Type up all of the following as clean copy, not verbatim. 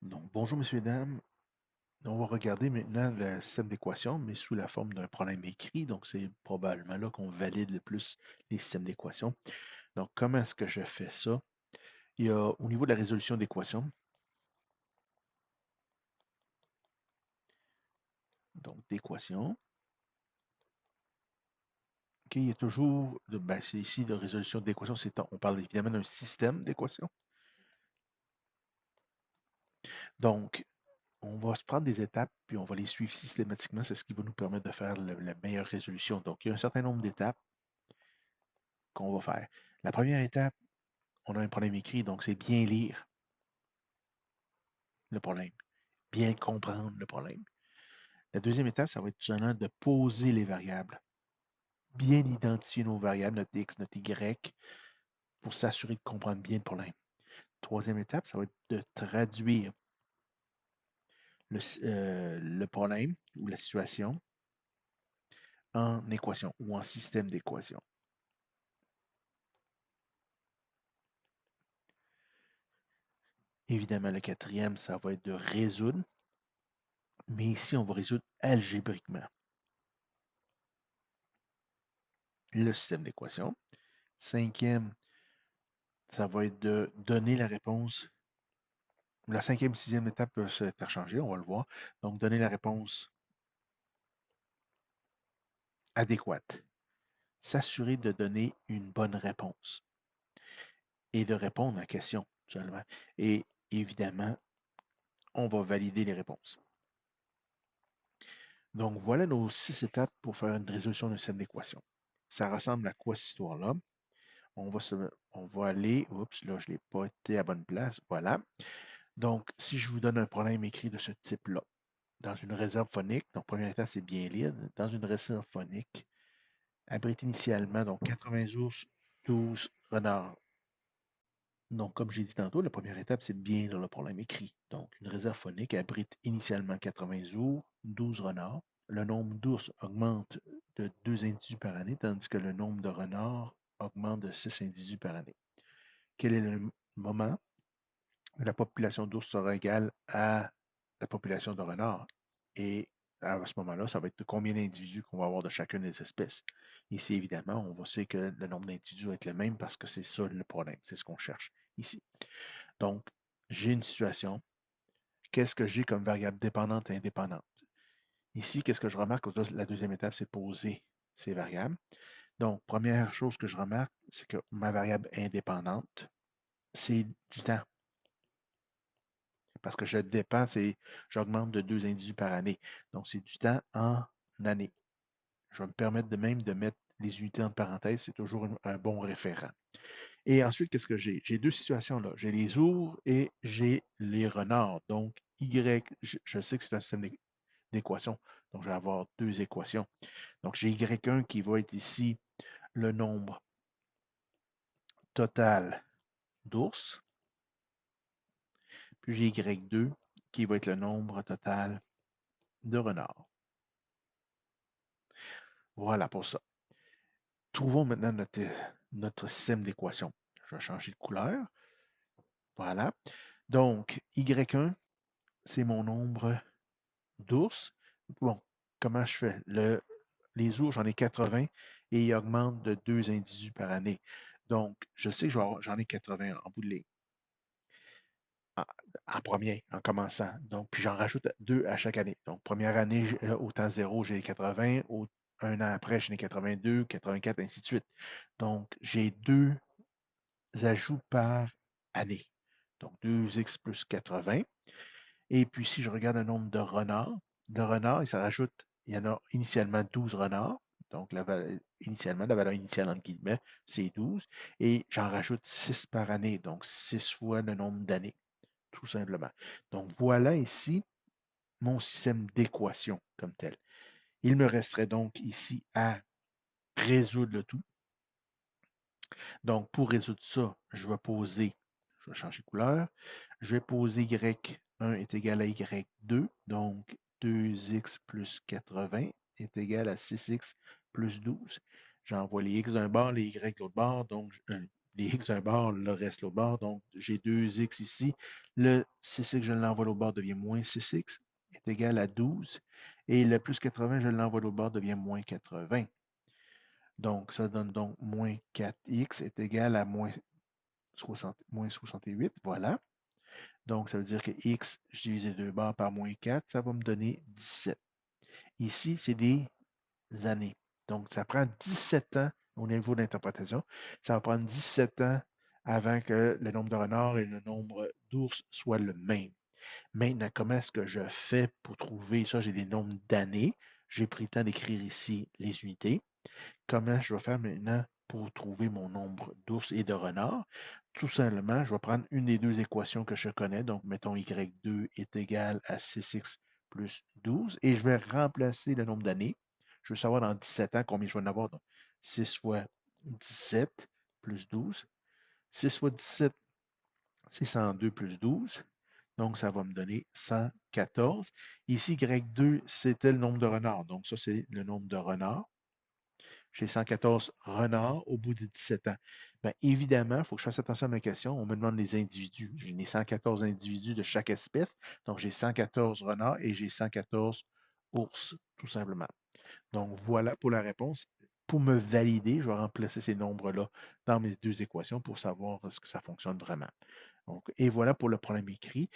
Donc, bonjour, messieurs et dames. On va regarder maintenant le système d'équations, mais sous la forme d'un problème écrit. Donc, c'est probablement là qu'on valide le plus les systèmes d'équations. Donc, comment est-ce que je fais ça? Il y a au niveau de la résolution d'équations, donc d'équations, OK, il y a toujours, c'est ici de résolution d'équations, on parle évidemment d'un système d'équations. Donc, on va se prendre des étapes, puis on va les suivre systématiquement. C'est ce qui va nous permettre de faire la meilleure résolution. Donc, il y a un certain nombre d'étapes qu'on va faire. La première étape, on a un problème écrit, donc c'est bien lire le problème, bien comprendre le problème. La deuxième étape, ça va être tout simplement de poser les variables, bien identifier nos variables, notre x, notre y, pour s'assurer de comprendre bien le problème. Troisième étape, ça va être de traduire le problème ou la situation en équation ou en système d'équation. Évidemment, le quatrième, ça va être de résoudre, mais ici, on va résoudre algébriquement le système d'équation. Cinquième, ça va être de donner la réponse. La cinquième et sixième étape peuvent se interchanger, on va le voir. Donc, donner la réponse adéquate. S'assurer de donner une bonne réponse et de répondre à la question seulement. Et évidemment, on va valider les réponses. Donc, voilà nos 6 étapes pour faire une résolution d'un système d'équation. Ça ressemble à quoi cette histoire-là? On va aller, oups, là, je ne l'ai pas été à bonne place. Voilà. Donc, si je vous donne un problème écrit de ce type-là, dans une réserve phonique, donc première étape, c'est bien lire, dans une réserve phonique, abrite initialement donc 80 ours, 12 renards. Donc, comme j'ai dit tantôt, la première étape, c'est de bien lire le problème écrit. Donc, une réserve phonique abrite initialement 80 ours, 12 renards. Le nombre d'ours augmente de 2 individus par année, tandis que le nombre de renards augmente de 6 individus par année. Quel est le moment où la population d'ours sera égale à la population de renards? Et à ce moment-là, ça va être de combien d'individus qu'on va avoir de chacune des espèces. Ici, évidemment, on va sait que le nombre d'individus va être le même parce que c'est ça le problème. C'est ce qu'on cherche ici. Donc, j'ai une situation. Qu'est-ce que j'ai comme variable dépendante et indépendante? Ici, qu'est-ce que je remarque? La deuxième étape, c'est poser ces variables. Donc, première chose que je remarque, c'est que ma variable indépendante, c'est du temps. Parce que je dépense et j'augmente de 2 individus par année. Donc, c'est du temps en année. Je vais me permettre de même de mettre les unités entre parenthèses, c'est toujours un bon référent. Et ensuite, qu'est-ce que j'ai? J'ai deux situations là. J'ai les ours et j'ai les renards. Donc, Y, je sais que c'est un système d'équations. Donc, je vais avoir deux équations. Donc, j'ai Y1 qui va être ici le nombre total d'ours. Puis j'ai Y2 qui va être le nombre total de renards. Voilà pour ça. Trouvons maintenant notre système d'équations. Je vais changer de couleur. Voilà. Donc, Y1, c'est mon nombre d'ours. Bon, comment je fais? Les ours, j'en ai 80 et ils augmentent de 2 individus par année. Donc, je sais que j'en ai 80 en bout de ligne, en, en premier, en commençant. Donc, puis j'en rajoute 2 à chaque année. Donc, première année, au temps 0, j'ai 80. Un an après, j'en ai 82, 84, ainsi de suite. Donc, j'ai 2 ajouts par année. Donc, 2x plus 80. Et puis, si je regarde le nombre de renards, il y en a initialement 12 renards. Donc, initialement, la valeur initiale, entre guillemets, c'est 12. Et j'en rajoute 6 par année. Donc, 6 fois le nombre d'années, tout simplement. Donc, voilà ici mon système d'équation comme tel. Il me resterait donc ici à résoudre le tout. Donc, pour résoudre ça, je vais changer de couleur, je vais poser Y1 est égal à Y2, donc 2x plus 80 est égal à 6x plus 12. J'envoie les x d'un bord, les y de l'autre bord, donc les x d'un bord, le reste l'autre bord. Donc, j'ai 2x ici. Le 6x, je l'envoie l'autre bord, devient moins 6x, est égal à 12. Et le plus 80, je l'envoie l'autre bord, devient moins 80. Donc, ça donne donc moins 4x est égal à moins 68. Voilà. Donc, ça veut dire que x, je divise les deux barres par moins 4, ça va me donner 17. Ici, c'est des années. Donc, ça prend 17 ans au niveau d'interprétation. Ça va prendre 17 ans avant que le nombre de renards et le nombre d'ours soient le même. Maintenant, comment est-ce que je fais pour trouver ça? J'ai des nombres d'années. J'ai pris le temps d'écrire ici les unités. Comment je vais faire maintenant pour trouver mon nombre d'ours et de renards? Tout simplement, je vais prendre une des deux équations que je connais. Donc, mettons y2 est égal à 6x plus 12. Et je vais remplacer le nombre d'années. Je veux savoir dans 17 ans combien je vais en avoir. Donc, 6 fois 17 plus 12. 6 fois 17, c'est 102 plus 12. Donc, ça va me donner 114. Ici, Y2, c'était le nombre de renards. Donc, ça, c'est le nombre de renards. J'ai 114 renards au bout de 17 ans. Bien, évidemment, il faut que je fasse attention à ma question. On me demande les individus. J'ai 114 individus de chaque espèce. Donc, j'ai 114 renards et j'ai 114 ours, tout simplement. Donc, voilà pour la réponse. Pour me valider, je vais remplacer ces nombres-là dans mes deux équations pour savoir est-ce que ça fonctionne vraiment. Donc, et voilà pour le problème écrit.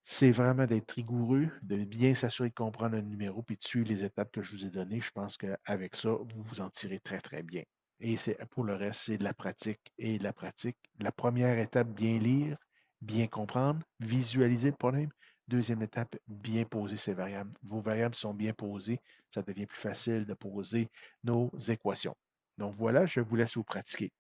C'est vraiment d'être rigoureux, de bien s'assurer de comprendre le numéro puis de suivre les étapes que je vous ai données. Je pense qu'avec ça, vous vous en tirez très, très bien. Et pour le reste, c'est de la pratique et de la pratique. La première étape, bien lire, bien comprendre, visualiser le problème. Deuxième étape, bien poser ces variables. Vos variables sont bien posées, ça devient plus facile de poser nos équations. Donc voilà, je vous laisse vous pratiquer.